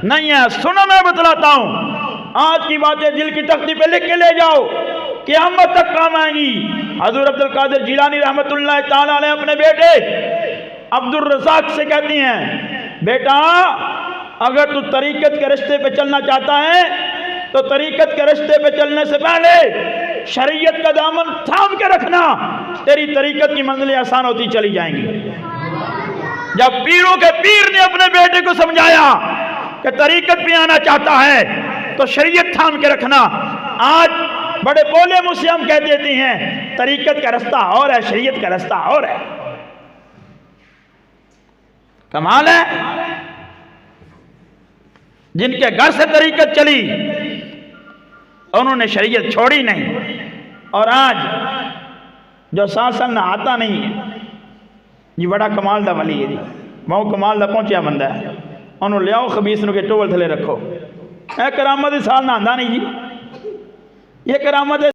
नहीं है। सुनो मैं बतलाता हूँ, आज की बातें दिल की तख्ती पे लिख के ले जाओ, क़यामत तक काम आएंगी। हज़रत अब्दुल कादिर जिलानी रहमतुल्लाह ताला अलैह अपने बेटे अब्दुल रज़ाक से कहती हैं, बेटा अगर तू तरीक़त के रास्ते पे चलना चाहता है तो तरीक़त के रास्ते पे चलने से पहले शरीयत का दामन थाम के रखना, तेरी तरीक़त की मंजिलें आसान होती चली जाएंगी। जब पीरों के पीर ने अपने बेटे को समझाया कि तरीक़त पे आना चाहता है तो शरीयत थाम के रखना, आज बड़े बोले मुझसे हम कह देते हैं तरीक़त का रास्ता और है, शरीयत का रास्ता और है। कमाल है, जिनके घर से तरीक़त चली उन्होंने शरीयत छोड़ी नहीं, और आज जो सासन ना आता नहीं जी बड़ा कमाल दा वली है जी, बहुत कमाल दा पहुंचा बंदा है, उन्होंने लियाओ खबीस के टोवल थले रखो। यह करामत साल ना आंदा नहीं जी, ये करामत